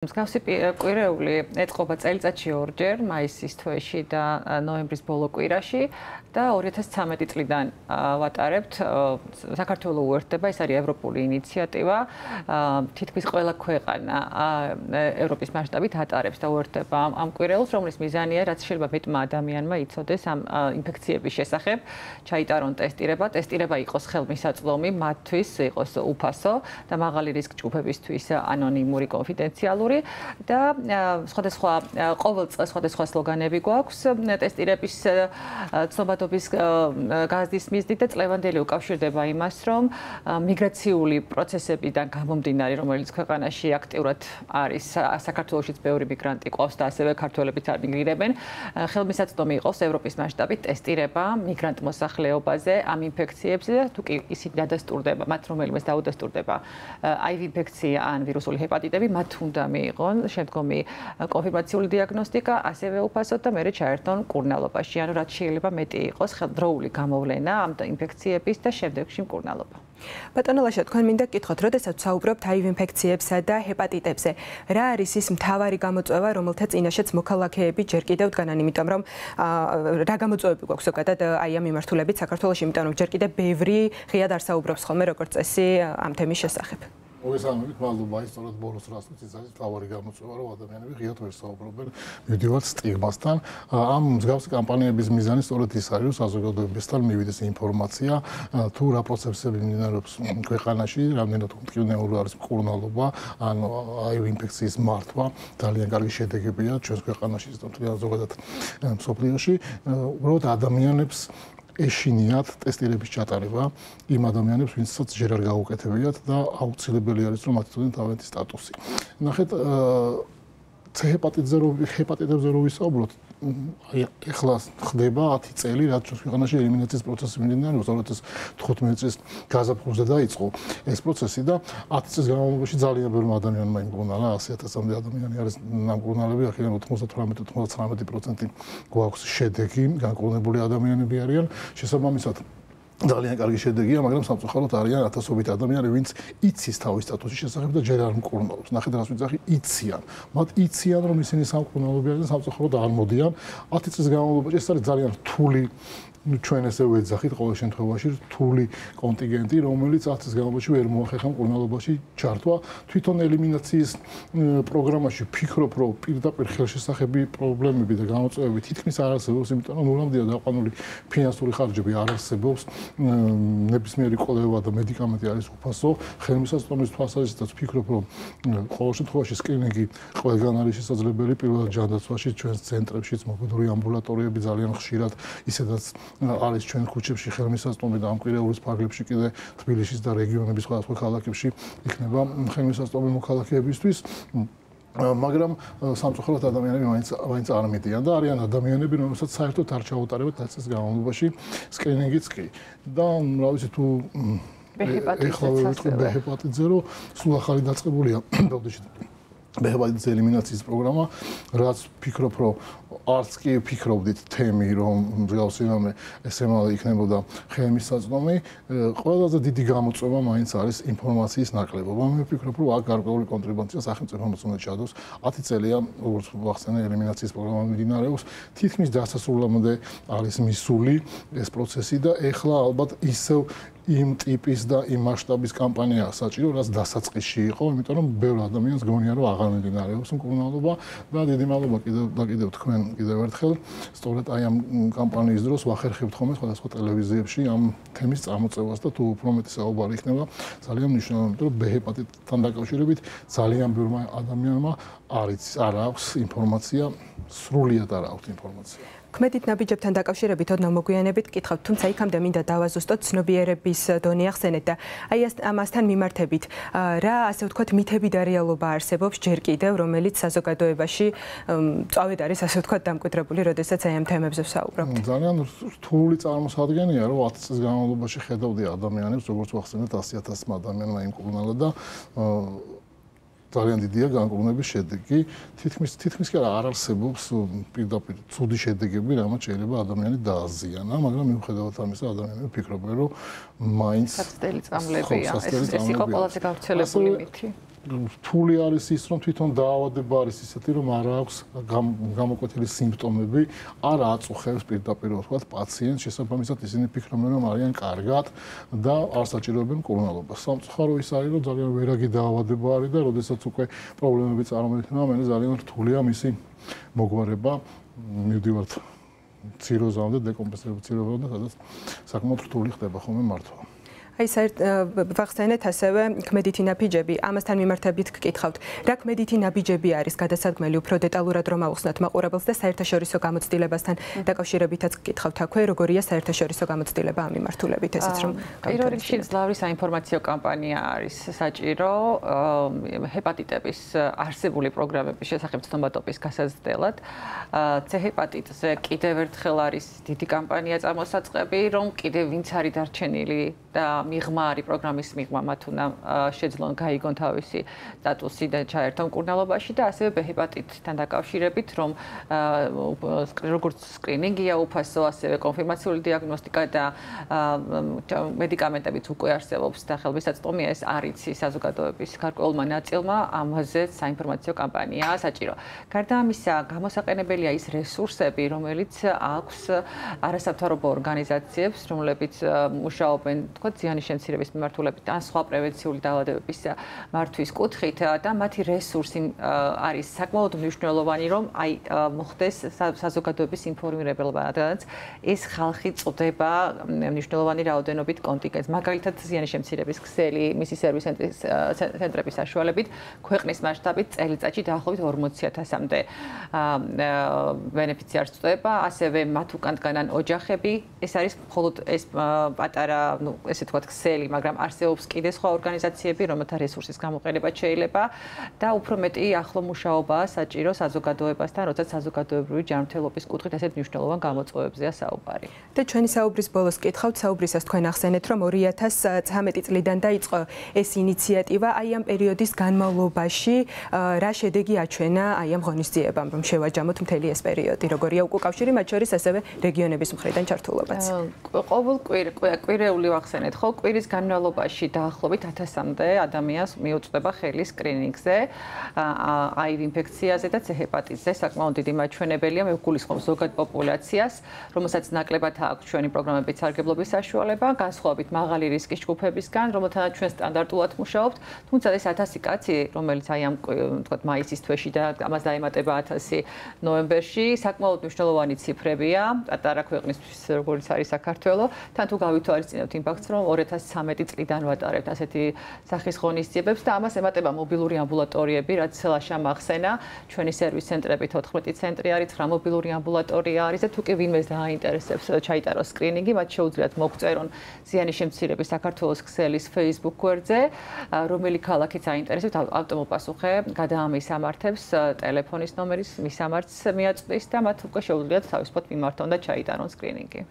მსგავსი კვირეული ეტყობა წელიწადში ორჯერ, მაისის თვეში და ნოემბრის ბოლო კვირაში და 2013 წლიდან ვატარებთ საქართველოს უერთდება, ეს არის ევროპული ინიციატივა, თითქმის ყველა ქვეყანა ევროპის მასშტაბით ატარებს და უერთდება ამ კვირეულს, რომლის მიზანია, რაც შეიძლება მეტმა ადამიანმა იცოდეს ამ ინფექციების შესახებ, ჩაიტარონ ტესტირება იყოს ხელმისაწვდომი, მათთვის იყოს უფასო და მაღალი რისკ ჯგუფებისთვის ანონიმური, კონფიდენციალური და სხვადასხვა ყოველ წელს სხვადასხვა სლოგანები გვაქვს ტესტირების ცნობადობის გაზრდის მიზნით და წლევანდელი უკავშირდება იმას, რომ მიგრაციული პროცესებიდან გამომდინარე, რომელიც ქვეყანაში აქტიურად არის, საქართველოშიც ბევრი მიგრანტი ყავს და ასევე ქართველებიც არ მიგრირებენ, ხელმისაწვდომი იყოს ევროპის მასშტაბით ტესტირება მიგრანტ მოსახლეობაზე ამ ინფექციებზე და თუ კი ისინი დადასტურდება, მათ რომელიმეს დაუდასტურდება HIV ინფექცია ან ვირუსული ჰეპატიტები, მათ უნდა მიიღონ შემდგომი კონფირმაციული დიაგნოსტიკა, ასევე უფასოდ და მერე ჩაერთონ მკურნალობაში, ანუ რაც შეიძლება მეტი იყოს ხელდროული გამოვლენა ამ ინფექციების და შემდეგში მკურნალობა. ბატონო ლაშა, თქვენ მინდა გკითხოთ, როდესაც საუბრობთ HIV ინფექციებსა და ჰეპატიტებზე, რა არის ის მთავარი გამოწვევა, რომელთა წინაშეც მოქალაქეები ჯერ კიდევ დგანან, იმიტომ რომ რა გამოწვევები გვაქვს ზოგადად აი ამ მიმართულებით საქართველოში, იმიტომ რომ ჯერ კიდევ ბევრი ღიად არ საუბრობს ხოლმე როგორც წესი ამ თემის შესახებ. მოგესალმებით, მადლობა, სწორედ ბოლოს რას ვიცით, არის თავარი გამოწვევა, რომ ადამიანები ღიად ვერ საუბრობენ მივდივართ სტიგმასთან. ამ მსგავსი კამპანიების მიზანი სწორედ ის არის, რომ საზოგადოებასთან მივიდეს ინფორმაცია, თუ რა პროცესები მიმდინარეობს ქვეყანაში, რამდენად მტკივნეული არის მკურნალობა, ან HIV ინფექციის მართვა, ძალიან კარგი შედეგებია ჩვენს ქვეყანაში, ზოგადად მსოფლიოში, უბრალოდ ადამიანებს ეშინიათ ტესტირების ჩატარება იმ ადამიანებს, ვინცაც ჯერ არ გაუკეთებიათ და აუცილებელი არის, რომ მათი თვითონ თავიანთი სტატუსი. ნახეთ, ჰეპატიტებზე რო ვისაუბროთ, ეხლა ხდება 10 წელი, რაც ჩვენს ქვეყანაში ელიმინაციის პროცესი მიმდინარეობს, 2015 წლის გაზაფხულზე დაიწყო ეს პროცესი და 10 წლის განმავლობაში ძალიან ბევრი ადამიანმა იმკურნალა, 100,000-მდე ადამიანი არის ნამკურნალები, ახლა 98-99% გვაქვს შედეგი, განკურნებული ადამიანები არიან, შესაბამისად ძალიან კარგი შედეგია, მაგრამ სამწუხაროდ არიან ათასობით ადამიანები, ვინც იცის თავის სტატუსის შესახებ და ჯერ არ მკურნალობს. ნახეთ, რას ვიძახი, იციან. მათ იციან, რომ ისინი სამკურნალოები არიან, სამწუხაროდ არ მოდიან. 10 წლის განმავლობაში ეს არის ძალიან რთული ჩვენ ესე ვეძახით ყოველ შემთხვევაში რთული კონტინგენტი, რომელიც 10 წლის განმავლობაში ვერ მოახერხა მკურნალობაში ჩართვა. თვითონ ელიმინაციის პროგრამაში ვფიქრობ, რომ პირდაპირ ხელშესახები პრობლემები და გამოწვევები თითქმის არ არსებობს, იმიტომ რომ ნულამდეა დაყვანული ფინანსური ხარჯები არ არსებობს. ნებისმიერი კვლევა და მედიკამენტი არის უფასო. ხელმისაწვდომის თვალსაზრისითაც ვფიქრობ, რომ ყოველ შემთხვევაში სკრინინგი ყველგან არის შესაძლებელი, პირველად ჯანდაცვაში, ჩვენს ცენტრებშიც, მობილური ამბულატორიები ძალიან ხშირად, ისედაც არის ჩვენ ქუჩებში ხელმისაწვდომი და ამ კვირეულის ფარგლებში კიდე თბილისის და რეგიონების სხვადასხვა ქალაქებში იქნება ხელმისაწვდომი მოქალაქეებისთვის. მაგრამ სამწუხაროდ ადამიანები მაინც არ მიდიან და არიან ადამიანები, რომელსაც საერთოდ არ ჩაუტარებთ 10 წლის განმავლობაში სკრინინგიც კი. და რა ვიცი თუ ეხლა ვიტყვი ჰეპატიტზე, რომ სულ ახალი დაწყებულია ბოდიში ჰეპატიტის ელიმინაციის პროგრამა, რაც ვფიქრობ, რომ არც კი ვფიქრობდით თემი, რომ მსგავსი რამე ესემალე იქნებოდა ხელმისაწვდომი, ყველაზე დიდი გამოწვევა მაინც არის ინფორმაციის ნაკლებობა. მე ვფიქრობ, რომ აქ გარკვეული კონტრიბუცია სახელმწიფოც უნდა ჩადოს. 10 წელია, როგორც ვახსენე, ელიმინაციის პროგრამა მიმდინარეობს, თითქმის დასასრულამდე არის მისული ეს პროცესი და ეხლა ალბათ ისევ იმ ტიპის და იმ მასშტაბის კამპანიაა საჭირო, რაც დასაწყისში იყო, იმიტომ რომ ბევრ ადამიანს გონია, რომ აღარ მიმდინარეობს მკურნალობა და დიდი მადლობა კიდევ თქვენ კიდევ ერთხელ, სწორედ აი ამ კამპანიის დროს ვახერხებთ ხოლმე სხვადასხვა ტელევიზიებში ამ თემის წამოწევას და თუ უფრო მეტი საუბარი იქნება, ძალიან მნიშვნელოვანია, იმიტომ რომ ჰეპატიტთან დაკავშირებით ძალიან ბევრმა ადამიანმა არ აქვს ინფორმაცია, სრულიად არ აქვს ინფორმაცია. ქმედით ნაბიჯებთან დაკავშირებით ოდნავ მოგვიანებით გკითხავთ, თუმცა იქამდე მინდა დავაზუსტოთ ცნობიერების დონე ახსენეთ და აი ამასთან მიმართებით, რა ასე ვთქვათ, მითები და რეალობა არსებობს ჯერ კიდევ, რომელიც საზოგადოებაში წავედ არის ასე ვთქვათ დამკვიდრებული, როდესაც აი ამ თემებზე ვსაუბრობთ. ძალიან რთული წარმოსადგენია, რომ 10 წლის განმავლობაში ხედავდი ადამიანებს, როგორც ვახსენეთ, 100,000 ადამიანმა იმკურნალა და ძალიან დიდია განკურნების შედეგი. თითქმის კი არ არსებობს პირდაპირ ცუდი შედეგები, რამაც შეიძლება ადამიანი დააზიანა, მაგრამ მიუხედავად ამისა, ადამიანები ფიქრობენ, რომ მაინც საცდელი წამლებია. ეს იყო ყველაზე გავრცელებული მითი. რთული არის ის, რომ თვითონ დაავადება არის ისეთი, რომ არ აქვს გამოკვეთილი სიმპტომები, არ აწუხებს პირდაპირ ვთქვათ პაციენტს, შესაბამისად ისინი ფიქრობენ, რომ არიან კარგად და არ საჭიროებენ მკურნალობას. სამწუხარო ის არის, რომ ძალიან ვერაგი დაავადება არის და როდესაც უკვე პრობლემები წარმოიქმნება, მე ძალიან რთულია მისი მოგვარება, მივდივართ ციროზამდე, დეკომპენსაციამდე, სადაც საკმაოდ რთული ხდება ხოლმე მართვა. აი ვახსენეთ ასევე ქმედითი ნაბიჯები, ამასთან მიმართებით გკითხავთ, რა ქმედითი ნაბიჯები არის გადასადგმელი უფრო დეტალურად რომ ავხსნათ მაყურებელს და საერთაშორისო გამოცდილებასთან დაკავშირებითაც გკითხავთ აქვე, როგორია საერთაშორისო გამოცდილება ამ მიმართულებით, ესეც რომ პირველ რიგში ძლავრი საინფორმაციო კამპანია არის საჭირო ჰეპატიტების არსებული პროგრამების შესახებ ცნობადობის გასაზრდელად. C ჰეპატიტზე კიდევ ერთხელ არის დიდი კამპანია წამოსაწყები, რომ კიდევ ვინც არის დარჩენილი და მიღმა არის პროგრამის მიღმა მათ უნდა შეძლონ გაიგონ თავისი სტატუსი და ჩაერთონ მკურნალობაში და ასევე B ჰეპატიტთან დაკავშირებით რომ როგორც სკრინინგია უფასო ასევე კონფირმაციული დიაგნოსტიკა და მედიკამენტებიც უკვე არსებობს და ხელმისაწვდომია ეს არ იცის საზოგადოების გარკვეულმა ნაწილმა ამაზე საინფორმაციო კამპანიაა საჭირო. გარდა ამისა გამოსაყენებელია ის რესურსები რომელიც აქვს არასამთავრობო ორგანიზაციებს რომლებიც მუშაობენ თქო ზიანის შემცირების მიმართულებით ან სხვა პრევენციული დაავადებების მართვის კუთხით და მათი რესურსი არის საკმაოდ მნიშვნელოვანი რომ აი მოხდეს საზოგადოების ინფორმირება რადგანაც ეს ხალხი წვდება მნიშვნელოვანი რაოდენობით კონტინგენტს მაგალითად ზიანის შემცირების ქსელი მისი სერვის ცენტრების საშუალებით ქვეყნის მასშტაბით წელიწადში დაახლოებით 40,000-მდე ბენეფიციარს წვდება ასევე მათ უკან დგანან ოჯახები ეს არის მხოლოდ ეს პატარა ესე თქვა ქსელი, მაგრამ არსებობს კიდე სხვა ორგანიზაციები, რომელთა რესურსის გამოყენება შეიძლება და უფრო მეტი ახლო მუშაობაა საჭირო საზოგადოებასთან, როდესაც საზოგადოებრივი ჯანმრთელობის კუთხით ასეთ მნიშვნელოვან გამოწვევებზეა საუბარი. და ჩვენი საუბრის ბოლოს კითხავთ, საუბრისას თქვენ ახსენეთ, რომ 2013 წლიდან დაიწყო ეს ინიციატივა, აი ამ პერიოდის განმავლობაში რა შედეგი აჩვენა აი ამ ღონისძიებამ, რომ შევაჯამოთ მთელი ეს პერიოდი, როგორია უკავშირი მათ შორის ასევე რეგიონების მხრიდან ჩართულობაც. ყოველ კვირეული ვახსენეთ, ხო, კვირის განმავლობაში დაახლოებით 1000-მდე ადამიანს მიუწვდება ხელი სკრინინგზე, HIV ინფექციაზე და C ჰეპატიტზე, საკმაოდ დიდი მაჩვენებელია, მე ვგულისხმობ ზოგად პოპულაციას, რომელსაც ნაკლებად აქვს ჩვენი პროგრამებით სარგებლობის საშუალება, განსხვავებით მაღალი რისკის ჯგუფებისგან, რომელთანაც ჩვენ სტანდარტულად მუშაობთ, თუმცა ეს 1000 კაცი, რომელიც აი ამ თქვათ მაისის თვეში და ამას დაემატება 1000 ნოემბერში, საკმაოდ მნიშვნელოვანი ციფრებია, პატარა ქვეყნისთვის, როგორც არის საქართველო, თან თუ გავითვალისწინებთ იმ ფაქტს, რომ 2013 წლიდან ვატარებთ ასეთი სახის ღონისძიებებს და ამას ემატება მობილური ამბულატორიები, რაც ლაშამ ახსენა, ჩვენი სერვის ცენტრები 14 ცენტრი არის, 9 მობილური ამბულატორია არის და თუ კი ვინმეს დააინტერესებს ჩაიტაროს სკრინინგი, მათ შეუძლიათ მოგწერონ ზიანის შემცირების საქართველოს ქსელის Facebook გვერდზე, რომელი ქალაქიც აინტერესებთ, ავტომობილპასუხე გადაამისამართებს ტელეფონის ნომერის მისამართს მიაწვდის და მათ უკვე შეუძლიათ თავისუფლად მიმართონ და ჩაიტარონ სკრინინგი.